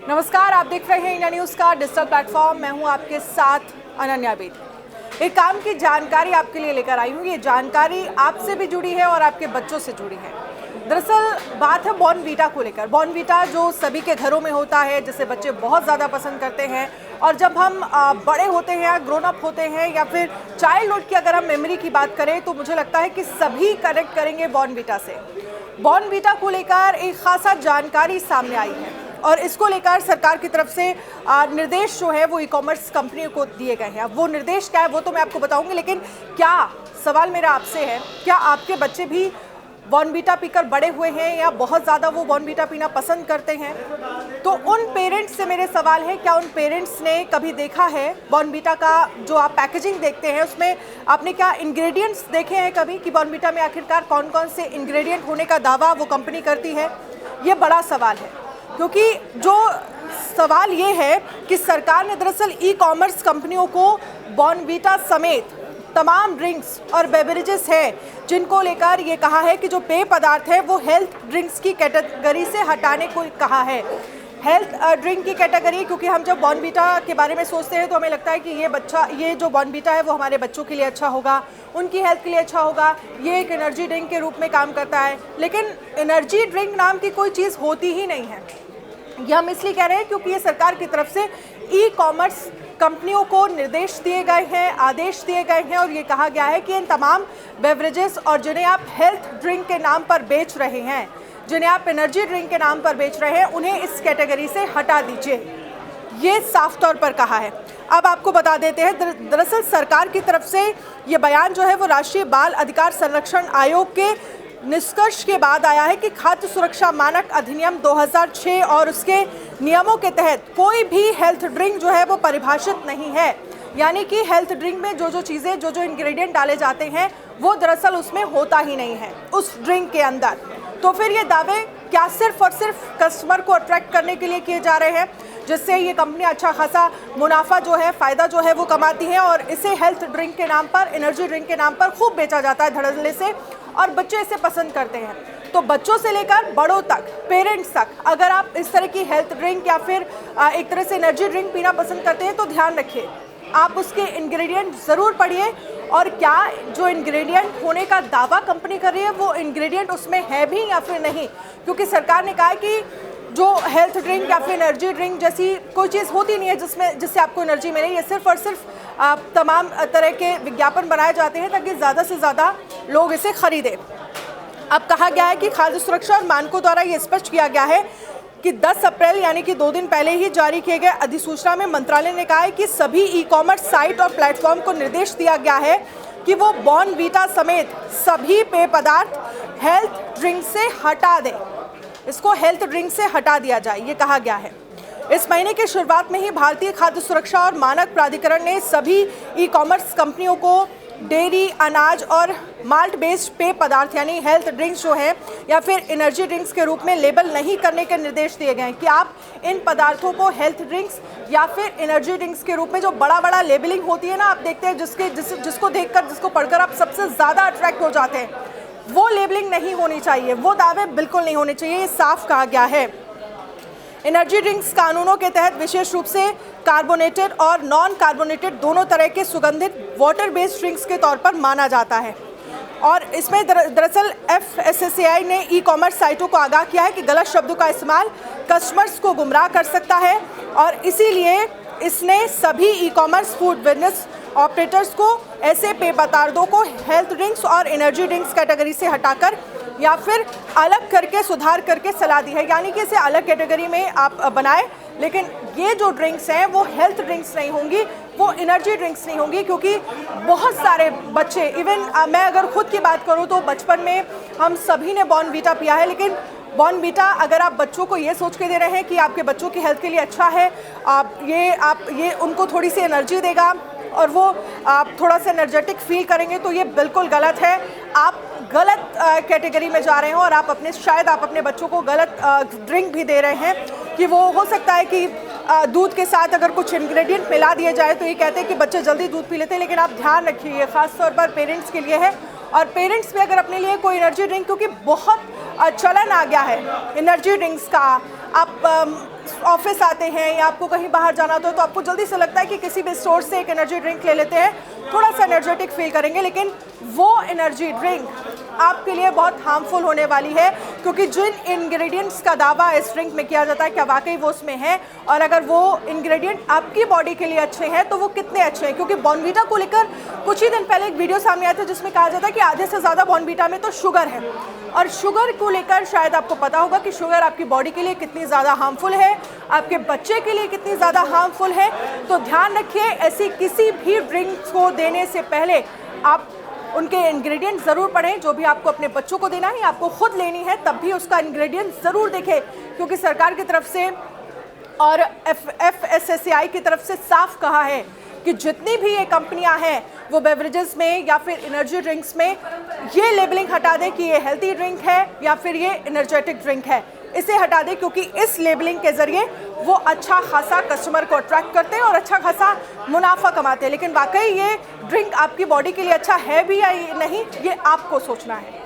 नमस्कार, आप देख रहे हैं इंडिया न्यूज़ का डिजिटल प्लेटफॉर्म। मैं हूं आपके साथ अनन्या बेदी। एक काम की जानकारी आपके लिए लेकर आई हूं। ये जानकारी आपसे भी जुड़ी है और आपके बच्चों से जुड़ी है। दरअसल बात है बॉर्नवीटा को लेकर। बॉर्नवीटा जो सभी के घरों में होता है, जिसे बच्चे बहुत ज़्यादा पसंद करते हैं, और जब हम बड़े होते हैं, ग्रोन अप होते हैं, या फिर चाइल्डहुड की अगर हम मेमोरी की बात करें तो मुझे लगता है कि सभी कनेक्ट करेंगे बॉर्नवीटा से। बॉर्नवीटा को लेकर एक खासा जानकारी सामने आई है और इसको लेकर सरकार की तरफ से निर्देश जो है वो ई-कॉमर्स कंपनियों को दिए गए हैं। अब वो निर्देश क्या है वो तो मैं आपको बताऊंगी, लेकिन क्या सवाल मेरा आपसे है, क्या आपके बच्चे भी बॉर्नवीटा पीकर बड़े हुए हैं या बहुत ज़्यादा वो बॉर्नवीटा पीना पसंद करते हैं? तो उन पेरेंट्स से मेरे सवाल है, क्या उन पेरेंट्स ने कभी देखा है बॉर्नवीटा का जो आप पैकेजिंग देखते हैं उसमें आपने क्या इंग्रेडिएंट्स देखे हैं कभी कि बॉर्नवीटा में आखिरकार कौन कौन से इंग्रेडिएंट होने का दावा वो कंपनी करती है? ये बड़ा सवाल है, क्योंकि जो सवाल ये है कि सरकार ने दरअसल ई-कॉमर्स कंपनियों को बॉर्नवीटा समेत तमाम ड्रिंक्स और बेवरेजेस हैं जिनको लेकर ये कहा है कि जो पेय पदार्थ है वो हेल्थ ड्रिंक्स की कैटेगरी से हटाने को कहा है। हेल्थ ड्रिंक की कैटेगरी, क्योंकि हम जब बॉर्नवीटा के बारे में सोचते हैं तो हमें लगता है कि ये जो बॉर्नवीटा है वो हमारे बच्चों के लिए अच्छा होगा, उनकी हेल्थ के लिए अच्छा होगा, ये एक एनर्जी ड्रिंक के रूप में काम करता है। लेकिन एनर्जी ड्रिंक नाम की कोई चीज़ होती ही नहीं है। यह हम इसलिए कह रहे हैं क्योंकि ये सरकार की तरफ से ई-कॉमर्स कंपनियों को निर्देश दिए गए हैं, आदेश दिए गए हैं, और ये कहा गया है कि इन तमाम बेवरेजेस और जिन्हें आप हेल्थ ड्रिंक के नाम पर बेच रहे हैं, जिन्हें आप एनर्जी ड्रिंक के नाम पर बेच रहे हैं, उन्हें इस कैटेगरी से हटा दीजिए। ये साफ तौर पर कहा है। अब आपको बता देते हैं, दरअसल सरकार की तरफ से ये बयान जो है वो राष्ट्रीय बाल अधिकार संरक्षण आयोग के निष्कर्ष के बाद आया है कि खाद्य सुरक्षा मानक अधिनियम 2006 और उसके नियमों के तहत कोई भी हेल्थ ड्रिंक जो है वो परिभाषित नहीं है। यानी कि हेल्थ ड्रिंक में जो चीज़ें जो इंग्रेडिएंट डाले जाते हैं वो दरअसल उसमें होता ही नहीं है उस ड्रिंक के अंदर। तो फिर ये दावे क्या सिर्फ और सिर्फ कस्टमर को अट्रैक्ट करने के लिए किए जा रहे हैं, जिससे ये कंपनी अच्छा खासा मुनाफा जो है, फ़ायदा जो है वो कमाती है, और इसे हेल्थ ड्रिंक के नाम पर, एनर्जी ड्रिंक के नाम पर खूब बेचा जाता है धड़ल्ले से, और बच्चे इसे पसंद करते हैं। तो बच्चों से लेकर बड़ों तक, पेरेंट्स तक, अगर आप इस तरह की हेल्थ ड्रिंक या फिर एक तरह से एनर्जी ड्रिंक पीना पसंद करते हैं तो ध्यान रखिए, आप उसके इंग्रेडिएंट ज़रूर पढ़िए, और क्या जो इंग्रेडिएंट होने का दावा कंपनी कर रही है वो इंग्रेडिएंट उसमें है भी या फिर नहीं। क्योंकि सरकार ने कहा है कि जो हेल्थ ड्रिंक या फिर एनर्जी ड्रिंक जैसी कोई चीज़ होती नहीं है जिससे आपको एनर्जी मिले। ये सिर्फ और सिर्फ तमाम तरह के विज्ञापन बनाए जाते हैं ताकि ज़्यादा से ज़्यादा लोग इसे खरीदें। अब कहा गया है कि खाद्य सुरक्षा और मानकों द्वारा ये स्पष्ट किया गया है कि 10 अप्रैल यानी कि 2 दिन पहले ही जारी किए गए अधिसूचना में मंत्रालय ने कहा है कि सभी ई-कॉमर्स साइट और प्लेटफॉर्म को निर्देश दिया गया है कि वो बॉर्नवीटा समेत सभी पेय पदार्थ हेल्थ ड्रिंक से हटा दें। इसको हेल्थ ड्रिंक से हटा दिया जाए, ये कहा गया है। इस महीने की शुरुआत में ही भारतीय खाद्य सुरक्षा और मानक प्राधिकरण ने सभी ई-कॉमर्स कंपनियों को डेयरी, अनाज और माल्ट बेस्ड पेय पदार्थ यानी हेल्थ ड्रिंक्स जो है या फिर एनर्जी ड्रिंक्स के रूप में लेबल नहीं करने के निर्देश दिए गए हैं कि आप इन पदार्थों को हेल्थ ड्रिंक्स या फिर एनर्जी ड्रिंक्स के रूप में, जो बड़ा लेबलिंग होती है ना, आप देखते हैं जिसको देखकर, जिसको पढ़कर आप सबसे ज़्यादा अट्रैक्ट हो जाते हैं, वो लेबलिंग नहीं होनी चाहिए, वो दावे बिल्कुल नहीं होने चाहिए। ये साफ कहा गया है। एनर्जी ड्रिंक्स कानूनों के तहत विशेष रूप से कार्बोनेटेड और नॉन कार्बोनेटेड दोनों तरह के सुगंधित वाटर बेस्ड ड्रिंक्स के तौर पर माना जाता है। और इसमें दरअसल FSSAI ने ई-कॉमर्स साइटों को आगाह किया है कि गलत शब्दों का इस्तेमाल कस्टमर्स को गुमराह कर सकता है, और इसीलिए इसने सभी ई-कॉमर्स फूड बिजनेस ऑपरेटर्स को ऐसे पेय पदार्थों को हेल्थ ड्रिंक्स और एनर्जी ड्रिंक्स कैटेगरी से हटाकर या फिर अलग करके सुधार करके सलाह दी है। यानी कि इसे अलग कैटेगरी में आप बनाएं, लेकिन ये जो ड्रिंक्स हैं वो हेल्थ ड्रिंक्स नहीं होंगी, वो एनर्जी ड्रिंक्स नहीं होंगी। क्योंकि बहुत सारे बच्चे, इवन मैं अगर खुद की बात करूँ तो बचपन में हम सभी ने बॉर्नवीटा पिया है, लेकिन बॉर्नवीटा अगर आप बच्चों को ये सोच के दे रहे हैं कि आपके बच्चों की हेल्थ के लिए अच्छा है, आप ये उनको थोड़ी सी एनर्जी देगा और वो आप थोड़ा सा एनर्जेटिक फील करेंगे, तो ये बिल्कुल गलत है। आप गलत कैटेगरी में जा रहे हो और शायद आप अपने बच्चों को गलत ड्रिंक भी दे रहे हैं कि वो हो सकता है कि दूध के साथ अगर कुछ इंग्रेडिएंट मिला दिए जाए तो ये कहते हैं कि बच्चे जल्दी दूध पी लेते हैं। लेकिन आप ध्यान रखिए, ये ख़ास तौर पर पेरेंट्स के लिए है, और पेरेंट्स भी अगर अपने लिए कोई एनर्जी ड्रिंक, क्योंकि बहुत चलन आ गया है एनर्जी ड्रिंक्स का, आप ऑफिस आते हैं या आपको कहीं बाहर जाना होता है तो आपको जल्दी से लगता है कि किसी भी स्टोर से एक एनर्जी ड्रिंक ले लेते हैं, थोड़ा सा एनर्जेटिक फील करेंगे, लेकिन वो एनर्जी ड्रिंक आपके लिए बहुत हार्मफुल होने वाली है, क्योंकि जिन इंग्रेडिएंट्स का दावा इस ड्रिंक में किया जाता है क्या वाकई वो उसमें है, और अगर वो इंग्रेडिएंट आपकी बॉडी के लिए अच्छे हैं तो वो कितने अच्छे हैं। क्योंकि बॉर्नवीटा को लेकर कुछ ही दिन पहले एक वीडियो सामने आया था जिसमें कहा जाता है कि आधे से ज़्यादा बॉर्नवीटा में तो शुगर है, और शुगर को लेकर शायद आपको पता होगा कि शुगर आपकी बॉडी के लिए कितनी ज़्यादा हार्मफुल है, आपके बच्चे के लिए कितनी ज़्यादा हार्मफुल है। तो ध्यान रखिए, ऐसी किसी भी ड्रिंक को देने से पहले आप उनके इंग्रेडिएंट ज़रूर पढ़ें। जो भी आपको अपने बच्चों को देना है, आपको खुद लेनी है, तब भी उसका इंग्रेडिएंट ज़रूर देखें, क्योंकि सरकार की तरफ से और FSSAI की तरफ से साफ कहा है कि जितनी भी ये कंपनियां हैं वो बेवरेजेस में या फिर एनर्जी ड्रिंक्स में ये लेबलिंग हटा दें कि ये हेल्थी ड्रिंक है या फिर ये एनर्जेटिक ड्रिंक है, इसे हटा दें, क्योंकि इस लेबलिंग के ज़रिए वो अच्छा खासा कस्टमर को अट्रैक्ट करते हैं और अच्छा खासा मुनाफा कमाते हैं। लेकिन वाकई ये ड्रिंक आपकी बॉडी के लिए अच्छा है भी या नहीं, ये आपको सोचना है।